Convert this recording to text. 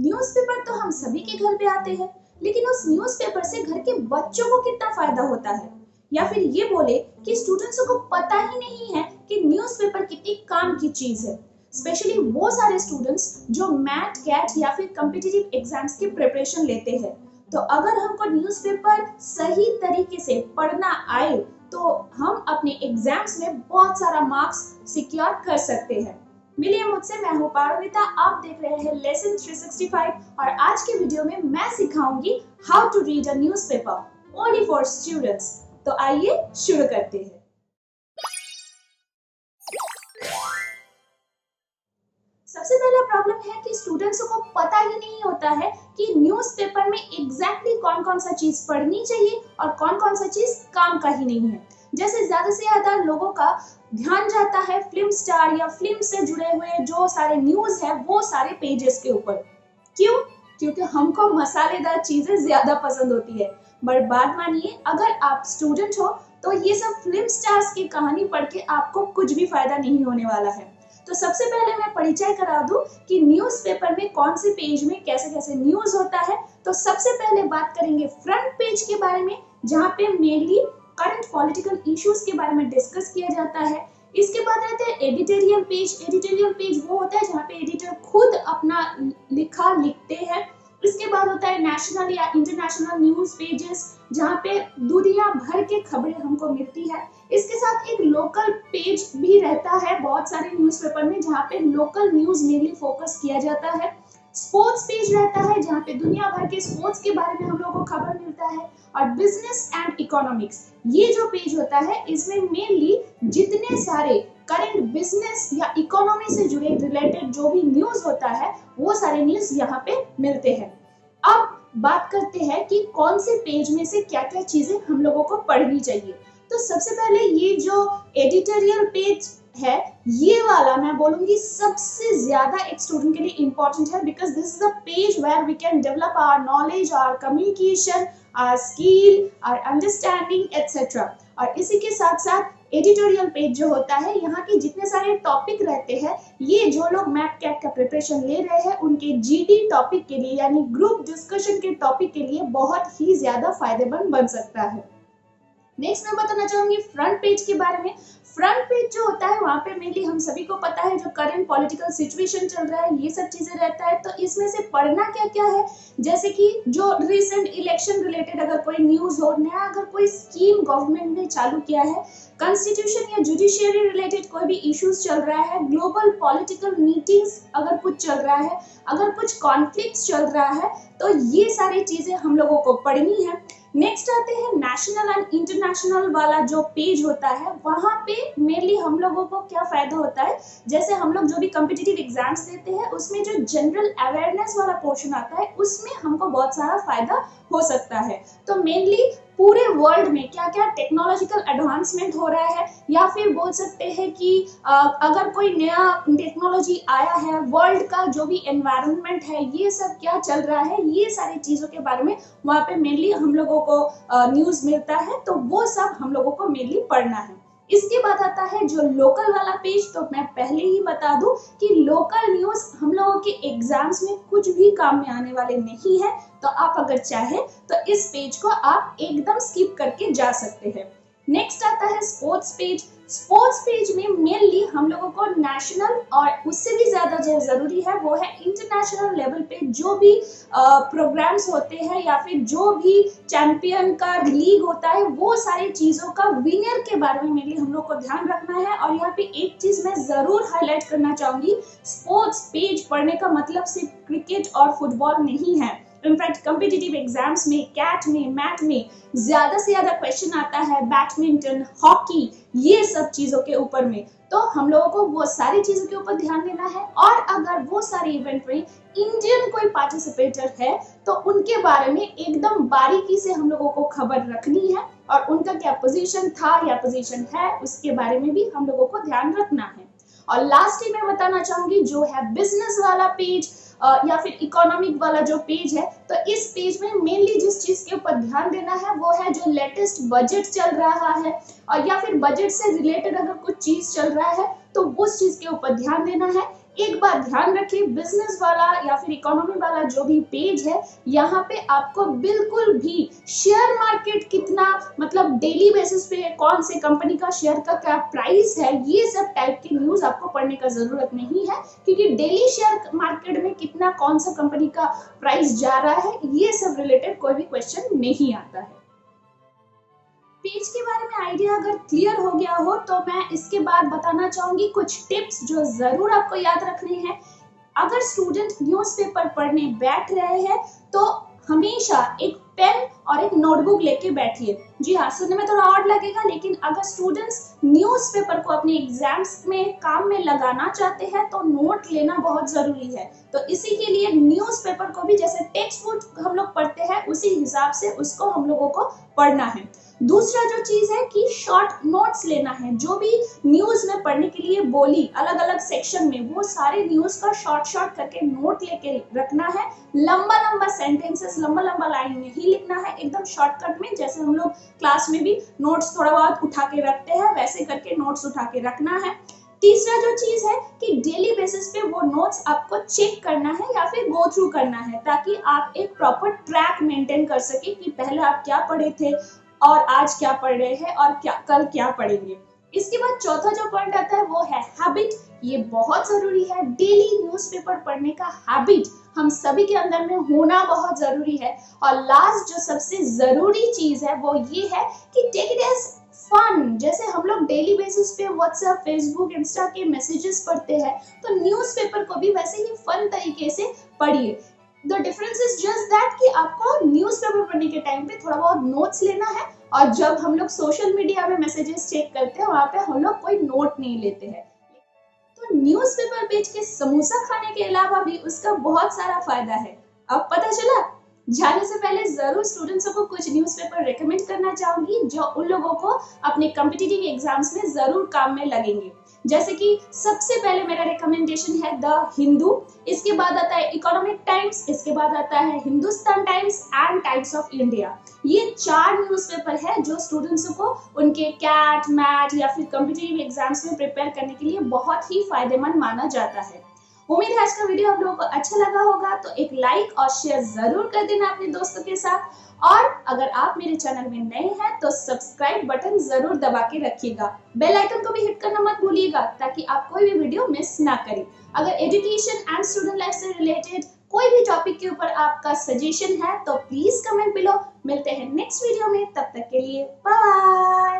Newspaper तो हम सभी के घर पे आते हैं, लेकिन उस न्यूज़पेपर से घर के बच्चों को कितना फायदा होता है? या फिर ये बोले कि स्टूडेंट्स को पता ही नहीं है कि न्यूज़पेपर कितनी काम की चीज है। स्पेशली वो सारे स्टूडेंट्स जो मैथ, कैट या फिर कॉम्पिटिटिव एग्जाम्स की प्रिपरेशन लेते हैं। तो अगर हमको न्यूज़पेपर सही तरीके से पढ़ना आए तो हम अपने एग्जाम्स में बहुत सारा मार्क्स सिक्योर कर सकते हैं। मिलिए मुझसे, मैं हूँ पारमिता, आप देख रहे हैं लेसन 365 और आज के वीडियो में मैं सिखाऊंगी how to read a newspaper only for students. तो आइए शुरू करते हैं। सबसे पहला प्रॉब्लम है कि स्टूडेंट्स को पता ही नहीं होता है कि न्यूज़पेपर में एग्जैक्टली कौन कौन सा चीज पढ़नी चाहिए और कौन कौन सा चीज काम का ही नहीं है। जैसे ज्यादा से ज्यादा लोगों का ध्यान जाता है फिल्म स्टार या फिल्म से जुड़े हुए जो सारे न्यूज है वो सारे पेजेस के ऊपर। क्यों? क्योंकि हमको मसालेदार चीजें ज्यादा पसंद होती है। बट बात मानिए, अगर आप स्टूडेंट हो तो ये सब फिल्म स्टार्स की कहानी पढ़ के आपको कुछ भी फायदा नहीं होने वाला है। तो सबसे पहले मैं परिचय करा दूं कि न्यूज़पेपर में कौन से पेज में कैसे कैसे न्यूज होता है। तो सबसे पहले बात करेंगे फ्रंट पेज के बारे में, जहाँ पे मेनली करंट पॉलिटिकल इश्यूज के बारे में डिस्कस किया जाता है। इसके बाद रहते हैं एडिटोरियल पेज। एडिटोरियल पेज वो होता है जहाँ पे एडिटर खुद अपना लिखा लिखते हैं। इसके बाद होता है नेशनल या इंटरनेशनल न्यूज पेजेस, जहाँ पे दुनिया भर के खबरें हमको मिलती है। इसके साथ एक लोकल पेज भी रहता है बहुत सारे न्यूज़पेपर में, जहाँ पे लोकल न्यूज मेनली फोकस किया जाता है। स्पोर्ट्स पेज रहता है जहाँ पे दुनिया भर के स्पोर्ट्स के बारे में हम लोगों को खबर मिलता है। और बिजनेस एंड इकोनॉमिक्स, ये जो पेज होता है इसमें मेनली जितने सारे करंट बिजनेस या इकोनॉमी से जुड़े रिलेटेड जो भी न्यूज होता है वो सारे न्यूज यहाँ पे मिलते हैं। अब बात करते हैं कि कौन से पेज में से क्या क्या चीजें हम लोगों को पढ़नी चाहिए। तो सबसे पहले ये जो एडिटोरियल पेज है, ये वाला मैं बोलूंगी सबसे ज्यादा एक स्टूडेंट के लिए इंपॉर्टेंट है, because this is a page where we can develop our knowledge, our communication, our skill, our understanding etcetera. और इसी के साथ साथ एडिटोरियल पेज जो होता है, यहाँ के जितने सारे टॉपिक रहते हैं, ये जो लोग मैथ कैट का प्रिपरेशन ले रहे हैं उनके जीडी टॉपिक के लिए यानी ग्रुप डिस्कशन के टॉपिक के लिए बहुत ही ज्यादा फायदेमंद बन सकता है। नेक्स्ट मैं बताना चाहूंगी फ्रंट पेज के बारे में। फ्रंट पेज जो होता है वहां पे मेनली हम सभी को पता है जो करंट पॉलिटिकल सिचुएशन चल रहा है ये सब चीजें रहता है। तो इसमें से पढ़ना क्या क्या है, जैसे कि जो रिसेंट इलेक्शन रिलेटेड अगर कोई न्यूज हो, नया अगर कोई स्कीम गवर्नमेंट ने चालू किया है, कॉन्स्टिट्यूशन या जुडिशियरी रिलेटेड कोई भी इश्यूज चल रहा है, ग्लोबल पॉलिटिकल मीटिंग्स अगर कुछ चल रहा है, अगर कुछ कॉन्फ्लिक्ट चल रहा है, तो ये सारी चीजें हम लोगों को पढ़नी है। नेक्स्ट आते हैं नेशनल एंड इंटरनेशनल वाला जो पेज होता है, वहां पे मेनली हम लोगों को क्या फायदा होता है, जैसे हम लोग जो भी कॉम्पिटिटिव एग्जाम्स देते हैं उसमें जो जनरल अवेयरनेस वाला पोर्शन आता है उसमें हमको बहुत सारा फायदा हो सकता है। तो मेनली पूरे वर्ल्ड में क्या क्या टेक्नोलॉजिकल एडवांसमेंट हो रहा है, या फिर बोल सकते हैं कि अगर कोई नया टेक्नोलॉजी आया है, वर्ल्ड का जो भी एनवायरनमेंट है, ये सब क्या चल रहा है, ये सारी चीजों के बारे में वहाँ पे मेनली हम लोगों को न्यूज मिलता है। तो वो सब हम लोगों को मेनली पढ़ना है। इसके बाद आता है जो लोकल वाला पेज। तो मैं पहले ही बता दूं कि लोकल न्यूज हम लोगों के एग्जाम्स में कुछ भी काम में आने वाले नहीं है। तो आप अगर चाहे तो इस पेज को आप एकदम स्किप करके जा सकते हैं। नेक्स्ट आता है स्पोर्ट्स पेज। स्पोर्ट्स पेज में मेनली हम लोगों को नेशनल और उससे भी ज्यादा जो जरूरी है वो है इंटरनेशनल लेवल पे जो भी प्रोग्राम्स होते हैं या फिर जो भी चैंपियन का लीग होता है, वो सारी चीजों का विनर के बारे में मेनली हम लोग को ध्यान रखना है। और यहाँ पे एक चीज मैं जरूर हाईलाइट करना चाहूंगी, स्पोर्ट्स पेज पढ़ने का मतलब सिर्फ क्रिकेट और फुटबॉल नहीं है। इनफैक्ट कॉम्पिटिटिव एग्जाम्स में, कैट में, मैथ में ज्यादा से ज्यादा क्वेश्चन आता है बैडमिंटन, हॉकी, ये सब चीजों के ऊपर में। तो हम लोगों को वो सारी चीजों के ऊपर ध्यान देना है। और अगर वो सारे इवेंट में इंडियन कोई पार्टिसिपेटर है तो उनके बारे में एकदम बारीकी से हम लोगों को खबर रखनी है, और उनका क्या पोजीशन था या पोजीशन है उसके बारे में भी हम लोगों को ध्यान रखना है। और लास्ट ही मैं बताना चाहूंगी जो है बिजनेस वाला पेज या फिर इकोनॉमिक वाला जो पेज है। तो इस पेज में मेनली जिस चीज के ऊपर ध्यान देना है वो है जो लेटेस्ट बजट चल रहा है, और या फिर बजट से रिलेटेड अगर कुछ चीज चल रहा है तो उस चीज के ऊपर ध्यान देना है। एक बात ध्यान रखिए, बिजनेस वाला या फिर इकोनॉमी वाला जो भी पेज है, यहाँ पे आपको बिल्कुल भी शेयर मार्केट कितना, मतलब डेली बेसिस पे कौन से कंपनी का शेयर का क्या प्राइस है, ये सब टाइप की न्यूज आपको पढ़ने का जरूरत नहीं है, क्योंकि डेली शेयर मार्केट में कितना कौन सा कंपनी का प्राइस जा रहा है, ये सब रिलेटेड कोई भी क्वेश्चन नहीं आता है। पेज के बारे में आइडिया अगर क्लियर हो गया हो तो मैं इसके बाद बताना चाहूंगी कुछ टिप्स जो जरूर आपको याद रखने हैं। अगर स्टूडेंट न्यूज़पेपर पढ़ने बैठ रहे हैं तो हमेशा एक पेन और एक नोटबुक लेके बैठिए। जी हाँ, सुनने में थोड़ा ऑड लगेगा, लेकिन अगर स्टूडेंट्स न्यूज़पेपर को अपने एग्जाम्स में काम में लगाना चाहते हैं तो नोट लेना बहुत जरूरी है। तो इसी के लिए न्यूज़पेपर को भी जैसे टेक्स्ट बुक हम लोग पढ़ते हैं उसी हिसाब से उसको हम लोगों को पढ़ना है। दूसरा जो चीज है कि शॉर्ट नोट्स लेना है, जो भी न्यूज में पढ़ने के लिए बोली अलग अलग सेक्शन में, वो सारे न्यूज का शॉर्ट करके नोट लेके रखना है। लंबा लंबा सेंटेंसेस, लंबा लंबा लाइन नहीं लिखना है, एकदम शॉर्टकट में, जैसे हम लोग क्लास में भी नोट्स थोड़ा बहुत उठा के रखते हैं वैसे करके नोट्स उठा के रखना है। तीसरा जो चीज है कि डेली बेसिस पे वो नोट्स आपको चेक करना है या फिर गो थ्रू करना है, ताकि आप एक प्रॉपर ट्रैक मेंटेन कर सके कि पहले आप क्या पढ़े थे और आज क्या पढ़ रहे हैं और कल क्या पढ़ेंगे। इसके बाद चौथा जो पॉइंट आता है वो है हैबिट। ये बहुत जरूरी है, डेली न्यूज़पेपर पढ़ने का हैबिट हम सभी के अंदर में होना बहुत जरूरी है। और लास्ट जो सबसे जरूरी चीज है वो ये है कि टेक इट एज फन। जैसे हम लोग डेली बेसिस पे व्हाट्सएप, फेसबुक, इंस्टा के मैसेजेस पढ़ते हैं, तो न्यूज़पेपर को भी वैसे ही फन तरीके से पढ़िए। The difference is just that कि आपको न्यूज़पेपर पढ़ने के टाइम पे थोड़ा बहुत नोट्स लेना है, और जब हम लोग सोशल मीडिया में मैसेजेस चेक करते हैं वहां पे हम लोग कोई नोट नहीं लेते हैं। तो न्यूज़पेपर पेज के समोसा खाने के अलावा भी उसका बहुत सारा फायदा है। अब पता चला? जाने से पहले जरूर स्टूडेंट्स को कुछ न्यूज़पेपर रेकमेंड करना चाहूंगी जो उन लोगों को अपने कॉम्पिटिटिव एग्जाम्स में जरूर काम में लगेंगे। जैसे कि सबसे पहले मेरा रिकमेंडेशन है द हिंदू, इसके बाद आता है इकोनॉमिक टाइम्स, इसके बाद आता है Hindustan times and times of India. ये 4 न्यूज़पेपर है जो स्टूडेंट्स को उनके कैट, मैट या फिर कॉम्पिटिटिव एग्जाम्स में प्रिपेयर करने के लिए बहुत ही फायदेमंद माना जाता है। उम्मीद है आज का वीडियो आप लोगों को अच्छा लगा होगा, तो एक लाइक और शेयर जरूर कर देना अपने दोस्तों के साथ। और अगर आप मेरे चैनल में नए हैं तो सब्सक्राइब बटन जरूर दबा के रखिएगा, बेल आइकन को भी हिट करना मत भूलिएगा ताकि आप कोई भी वीडियो मिस ना करें। अगर एजुकेशन एंड स्टूडेंट लाइफ से रिलेटेड कोई भी टॉपिक के ऊपर आपका सजेशन है तो प्लीज कमेंट बिलो। मिलते हैं नेक्स्ट वीडियो में, तब तक के लिए बाय।